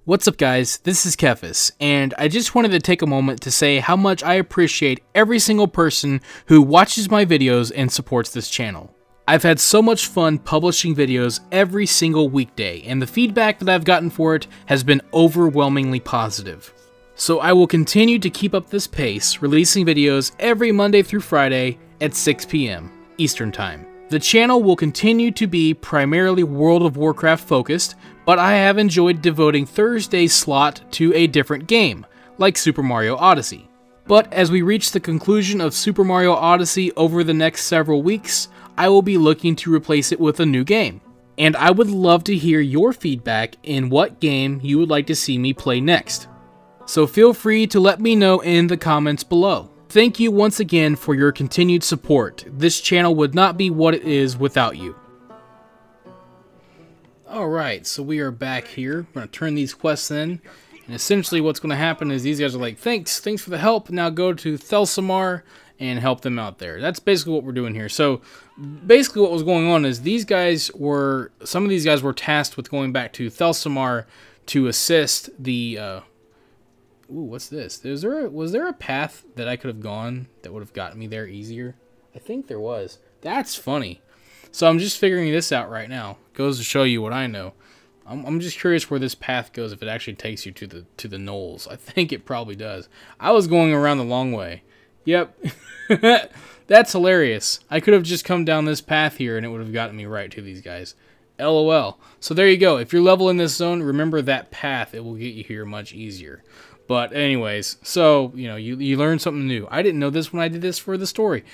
What's up guys, this is Kephas, and I just wanted to take a moment to say how much I appreciate every single person who watches my videos and supports this channel. I've had so much fun publishing videos every single weekday, and the feedback that I've gotten for it has been overwhelmingly positive. So I will continue to keep up this pace, releasing videos every Monday through Friday at 6 p.m. Eastern Time. The channel will continue to be primarily World of Warcraft focused, but I have enjoyed devoting Thursday's slot to a different game, like Super Mario Odyssey. But as we reach the conclusion of Super Mario Odyssey over the next several weeks, I will be looking to replace it with a new game. And I would love to hear your feedback in what game you would like to see me play next. So feel free to let me know in the comments below. Thank you once again for your continued support. This channel would not be what it is without you. Alright, so we are back here. I'm going to turn these quests in. And essentially what's going to happen is these guys are like, thanks for the help. Now go to Thelsamar and help them out there. That's basically what we're doing here. So basically what was going on is some of these guys were tasked with going back to Thelsamar to assist the... Ooh, what's this? Was there a path that I could have gone that would have gotten me there easier? I think there was. That's funny. So I'm just figuring this out right now. Goes to show you what I know. I'm just curious where this path goes, if it actually takes you to the knolls. I think it probably does. I was going around the long way. Yep. That's hilarious. I could have just come down this path here and it would have gotten me right to these guys. LOL. So there you go. If you're level in this zone, remember that path. It will get you here much easier. But anyways, so, you know, you learn something new. I didn't know this when I did this for the story.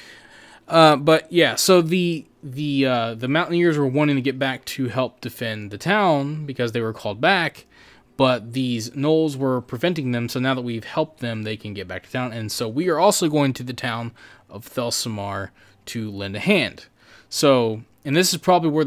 But yeah, so the Mountaineers were wanting to get back to help defend the town because they were called back, but these gnolls were preventing them, so now that we've helped them, they can get back to town. And so we are also going to the town of Thelsamar to lend a hand. So... And this is probably where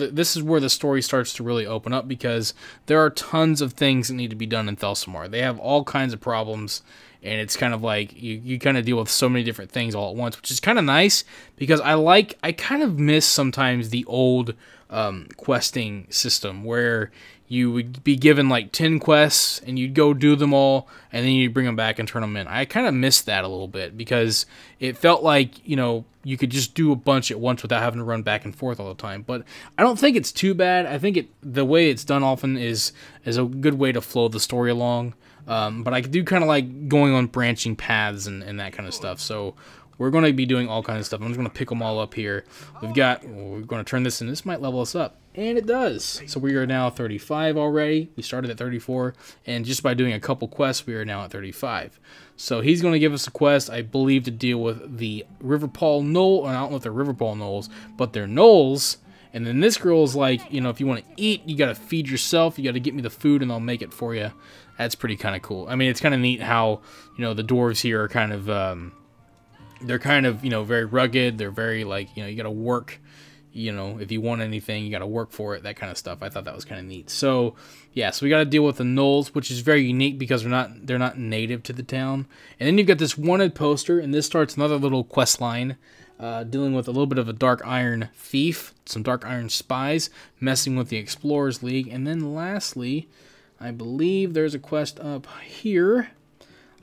the story starts to really open up, because there are tons of things that need to be done in Thelsamar. They have all kinds of problems, and it's kind of like you kind of deal with so many different things all at once, which is kind of nice, because I kind of miss sometimes the old questing system where you would be given like 10 quests and you'd go do them all and then you'd bring them back and turn them in. I kind of missed that a little bit, because it felt like, you know, you could just do a bunch at once without having to run back and forth all the time. But I don't think it's too bad. I think the way it's done often is a good way to flow the story along. But I do kind of like going on branching paths and that kind of stuff. So we're going to be doing all kinds of stuff. I'm just going to pick them all up here. We're going to turn this in. This might level us up. And it does. So we are now 35 already. We started at 34. And just by doing a couple quests, we are now at 35. So he's going to give us a quest, I believe, to deal with the Riverpaw Gnoll. I don't know if they're Riverpaw Gnolls, but they're Gnolls. And then this girl is like, you know, if you want to eat, you got to feed yourself. You got to get me the food and I'll make it for you. That's pretty kind of cool. I mean, it's kind of neat how, you know, the dwarves here are kind of, they're kind of, you know, very rugged. They're very, like, you know, you got to work. You know, if you want anything, you got to work for it, that kind of stuff. I thought that was kind of neat. So, yeah, so we got to deal with the gnolls, which is very unique because they're not native to the town. And then you've got this wanted poster, and this starts another little quest line, dealing with a little bit of a Dark Iron thief, some Dark Iron spies, messing with the Explorers League. And then lastly, I believe there's a quest up here.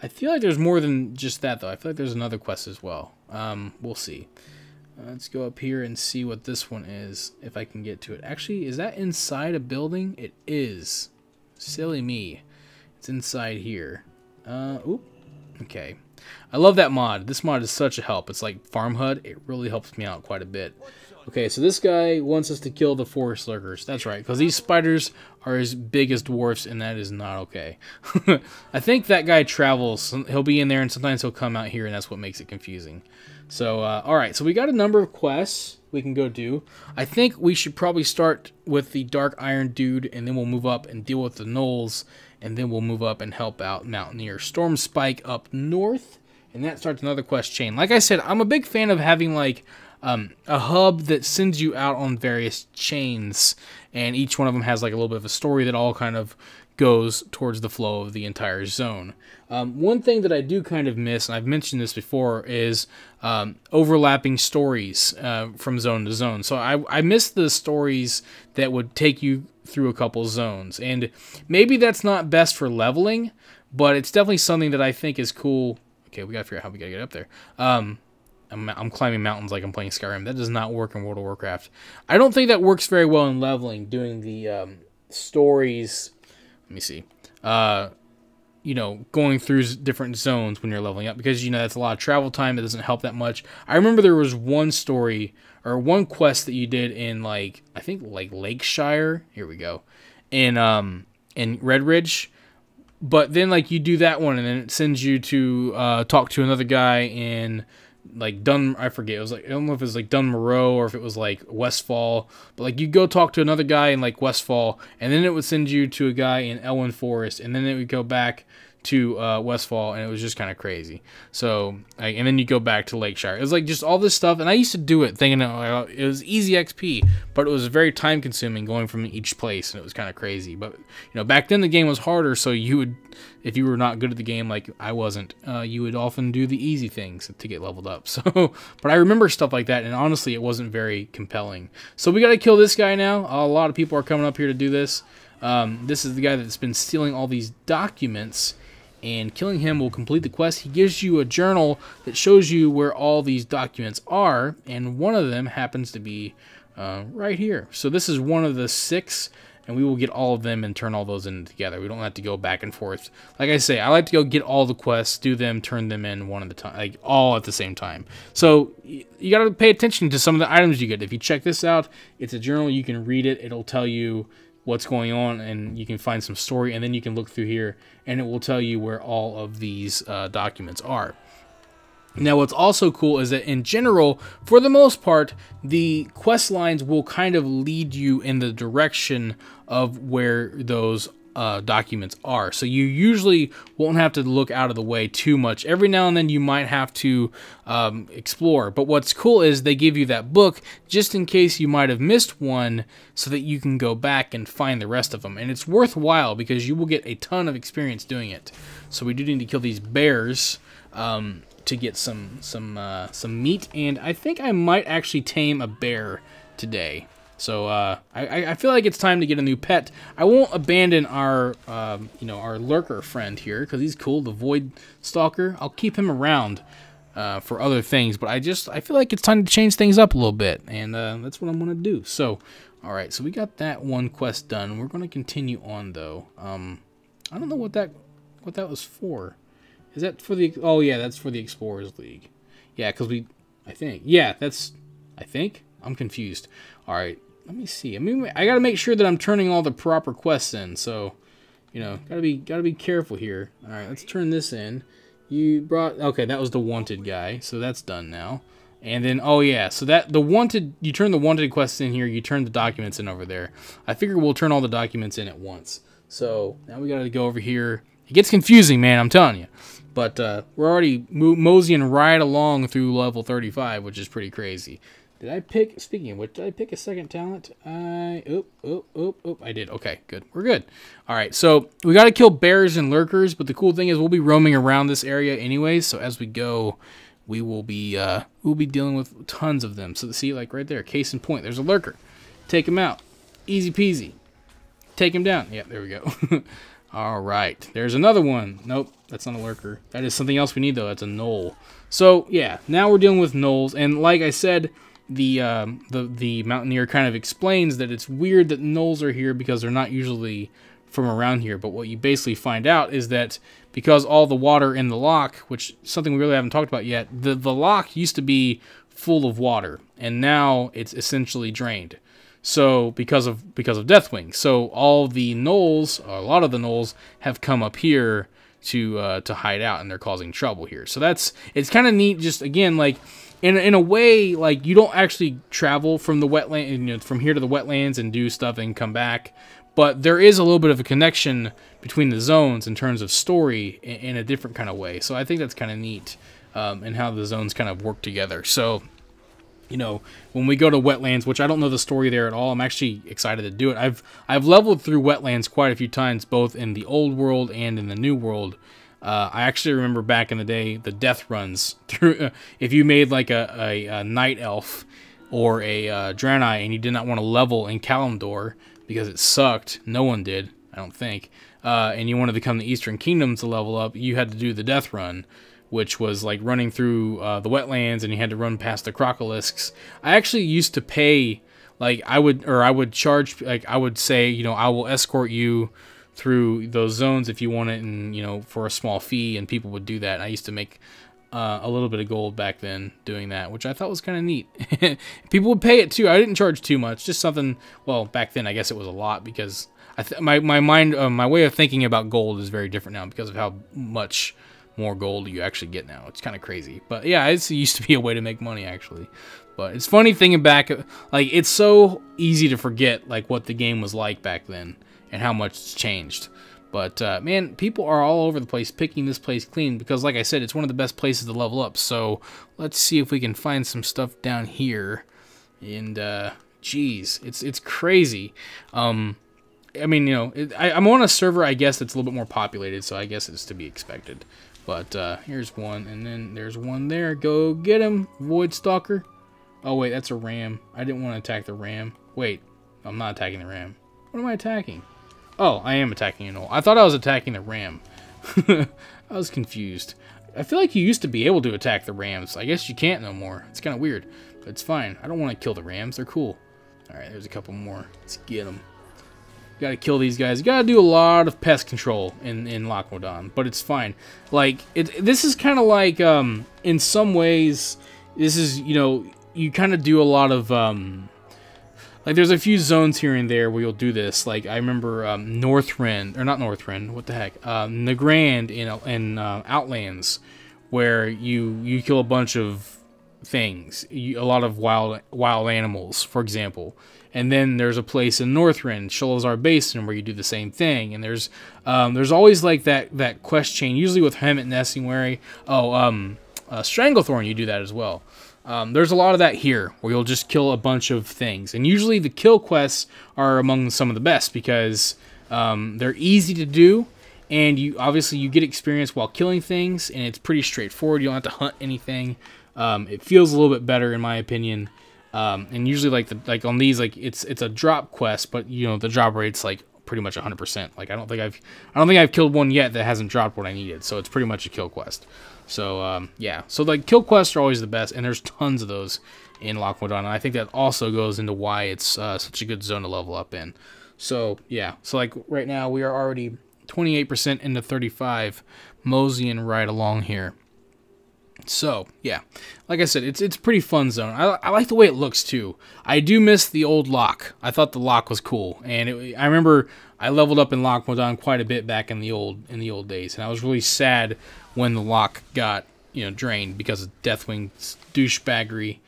I feel like there's more than just that, though. I feel like there's another quest as well. We'll see. Let's go up here and see what this one is, if I can get to it. Actually, is that inside a building? It is. Silly me. It's inside here. Oop. Okay. I love that mod. This mod is such a help. It's like Farm HUD. It really helps me out quite a bit. Okay, so this guy wants us to kill the forest lurkers. That's right, because these spiders are as big as dwarfs, and that is not okay. I think that guy travels. He'll be in there, and sometimes he'll come out here, and that's what makes it confusing. So, alright, so we got a number of quests we can go do. I think we should probably start with the Dark Iron dude, and then we'll move up and deal with the gnolls, and then we'll move up and help out Mountaineer Storm Spike up north, and that starts another quest chain. Like I said, I'm a big fan of having, like, a hub that sends you out on various chains, and each one of them has like a little bit of a story that all kind of goes towards the flow of the entire zone. One thing that I do kind of miss, and I've mentioned this before, is overlapping stories from zone to zone. So I miss the stories that would take you through a couple zones. And maybe that's not best for leveling, but it's definitely something that I think is cool. Okay, we gotta figure out how we gotta get up there. I'm climbing mountains like I'm playing Skyrim. That does not work in World of Warcraft. I don't think that works very well in leveling, doing the stories. Let me see. You know, going through different zones when you're leveling up, because, you know, that's a lot of travel time. It doesn't help that much. I remember there was one story or one quest that you did in, like, I think like Lakeshire. Here we go. In Red Ridge. But then, like, you do that one and then it sends you to talk to another guy in, like, I forget, it was like, I don't know if it was like Dunmoreau or if it was like Westfall, but like you go talk to another guy in like Westfall, and then it would send you to a guy in Elwyn Forest, and then it would go back to Westfall, and it was just kind of crazy. So, and then you go back to Lakeshire. It was like just all this stuff, and I used to do it thinking it was easy XP, but it was very time consuming going from each place, and it was kind of crazy. But, you know, back then the game was harder, so you would, if you were not good at the game like I wasn't, you would often do the easy things to get leveled up. So, but I remember stuff like that, and honestly, it wasn't very compelling. So we got to kill this guy now. A lot of people are coming up here to do this. This is the guy that's been stealing all these documents, and killing him will complete the quest. He gives you a journal that shows you where all these documents are, and one of them happens to be right here. So this is one of the 6, and we will get all of them and turn all those in together. We don't have to go back and forth. Like I say, I like to go get all the quests, do them, turn them in one at a time, like all at the same time. So you got to pay attention to some of the items you get. If you check this out, it's a journal. You can read it. It'll tell you what's going on, and you can find some story, and then you can look through here, and it will tell you where all of these documents are. Now, what's also cool is that in general, for the most part, the quest lines will kind of lead you in the direction of where those documents are. So you usually won't have to look out of the way too much. Every now and then you might have to explore. But what's cool is they give you that book just in case you might have missed one, so that you can go back and find the rest of them. And it's worthwhile because you will get a ton of experience doing it. So we do need to kill these bears to get some meat, and I think I might actually tame a bear today. So I feel like it's time to get a new pet. I won't abandon our you know, our lurker friend here, because he's cool, the Void Stalker. I'll keep him around for other things, but I feel like it's time to change things up a little bit, and that's what I'm gonna do. So, all right, so we got that one quest done. We're gonna continue on though. I don't know what that was for. Is that for the? Oh yeah, that's for the Explorers League. Yeah, because I think. Yeah, I think. I'm confused. All right, let me see. I mean, I gotta make sure that I'm turning all the proper quests in. So, you know, gotta be careful here. All right, let's turn this in. Okay, that was the wanted guy, so that's done now. And then, oh yeah, so you turn the wanted quests in here. You turn the documents in over there. I figure we'll turn all the documents in at once. So now we gotta go over here. It gets confusing, man, I'm telling you. But we're already moseying right along through level 35, which is pretty crazy. Did I pick, speaking of which, did I pick a second talent? I did. Okay, good. We're good. All right, so we got to kill bears and lurkers, but the cool thing is we'll be roaming around this area anyways, so as we go, we will be dealing with tons of them. So see, like right there, case in point, there's a lurker. Take him out. Easy peasy. Take him down. Yeah, there we go. All right, there's another one. Nope, that's not a lurker. That is something else we need, though. That's a gnoll. So, yeah, now we're dealing with gnolls, and like I said, the Mountaineer kind of explains that it's weird that gnolls are here because they're not usually from around here, but what you basically find out is that because all the water in the loch, which is something we really haven't talked about yet, the loch used to be full of water, and now it's essentially drained. So because of Deathwing, so all the gnolls, or a lot of the gnolls, have come up here to hide out, and they're causing trouble here. So it's kind of neat. Just again, like in a way, like you don't actually travel from the wetland, you know, from here to the wetlands and do stuff and come back, but there is a little bit of a connection between the zones in terms of story in a different kind of way. So I think that's kind of neat, and how the zones kind of work together. So. you know, when we go to wetlands, which I don't know the story there at all, I'm actually excited to do it. I've leveled through wetlands quite a few times, both in the old world and in the new world. I actually remember back in the day the death runs through. If you made like a night elf or a Draenei and you did not want to level in Kalimdor because it sucked, no one did, I don't think, and you wanted to come to Eastern Kingdom to level up, you had to do the death run, which was like running through the wetlands, and you had to run past the crocolisks. I actually used to pay, like I would charge, like I would say, you know, I will escort you through those zones if you want it, and you know, for a small fee, and people would do that. I used to make a little bit of gold back then doing that, which I thought was kind of neat. People would pay it too. I didn't charge too much, just something. Well, back then I guess it was a lot because my mind, my way of thinking about gold is very different now because of how much more gold you actually get now. It's kind of crazy, but yeah, it used to be a way to make money actually. But it's funny thinking back, like it's so easy to forget like what the game was like back then and how much it's changed. But man, people are all over the place picking this place clean because, like I said, it's one of the best places to level up. So let's see if we can find some stuff down here. And geez, it's crazy. I mean, you know, I'm on a server, I guess, that's a little bit more populated, so I guess it's to be expected. But here's one, and then there's one there. Go get him, Void Stalker. Oh, wait, that's a ram. I didn't want to attack the ram. Wait, I'm not attacking the ram. What am I attacking? Oh, I am attacking an owl. I thought I was attacking the ram. I was confused. I feel like you used to be able to attack the rams. I guess you can't no more. It's kind of weird, but it's fine. I don't want to kill the rams. They're cool. All right, there's a couple more. Let's get them. Got to kill these guys. You got to do a lot of pest control in Lochmodan, but it's fine. Like this is kind of like in some ways, this is, you know, you kind of do a lot of like there's a few zones here and there where you'll do this. Like I remember Northrend, or not Northrend, what the heck, Nagrand in Outlands, where you kill a bunch of things, a lot of wild animals, for example. And then there's a place in Northrend, Sholazar Basin, where you do the same thing. And there's always like that quest chain, usually with Hemet and Essingwary. Stranglethorn, you do that as well. There's a lot of that here, where you'll just kill a bunch of things. And usually the kill quests are among some of the best, because they're easy to do, and obviously you get experience while killing things, and it's pretty straightforward. You don't have to hunt anything. It feels a little bit better, in my opinion. And usually like on these, like it's a drop quest, but you know the drop rate's like pretty much 100%. Like I don't think I've killed one yet that hasn't dropped what I needed, so it's pretty much a kill quest. So yeah, so like kill quests are always the best, and there's tons of those in Lochmodan, and I think that also goes into why it's such a good zone to level up in. So yeah, so like right now we are already 28% into 35, moseying right along here. So yeah, like I said, it's a pretty fun zone. I like the way it looks too. I do miss the old lock. I thought the lock was cool, and I remember I leveled up in Lochmodan quite a bit back in the old days, and I was really sad when the lock got, you know, drained because of Deathwing's douchebaggery.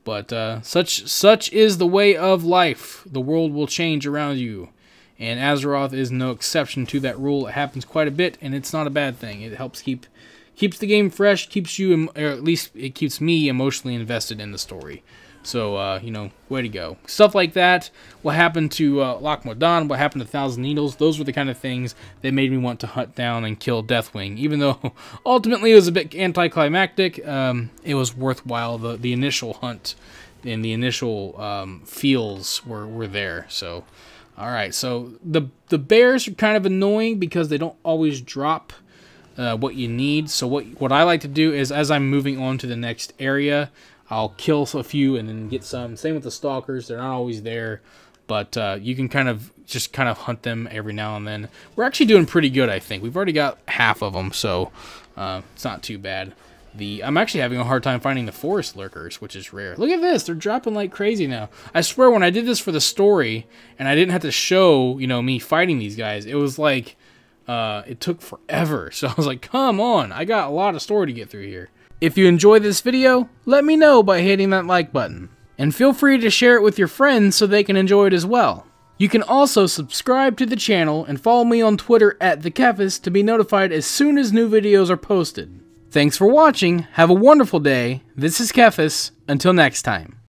But such is the way of life. The world will change around you, and Azeroth is no exception to that rule. It happens quite a bit, and it's not a bad thing. It helps keeps the game fresh, keeps you, or at least it keeps me emotionally invested in the story. So, you know, way to go. Stuff like that, what happened to Lochmodan, what happened to Thousand Needles, those were the kind of things that made me want to hunt down and kill Deathwing. Even though ultimately it was a bit anticlimactic, it was worthwhile. The initial hunt and the initial feels were there. So, alright, so the bears are kind of annoying because they don't always drop what you need. So what I like to do is, as I'm moving on to the next area, I'll kill a few and then get some. Same with the stalkers; they're not always there, but you can kind of hunt them every now and then. We're actually doing pretty good, I think. We've already got half of them, so it's not too bad. I'm actually having a hard time finding the forest lurkers, which is rare. Look at this; they're dropping like crazy now. I swear, when I did this for the story and I didn't have to show, you know, me fighting these guys, it was like it took forever. So I was like, come on, I got a lot of story to get through here. If you enjoyed this video, let me know by hitting that like button. And feel free to share it with your friends so they can enjoy it as well. You can also subscribe to the channel and follow me on Twitter at TheKephas to be notified as soon as new videos are posted. Thanks for watching, have a wonderful day, this is Kephas, until next time.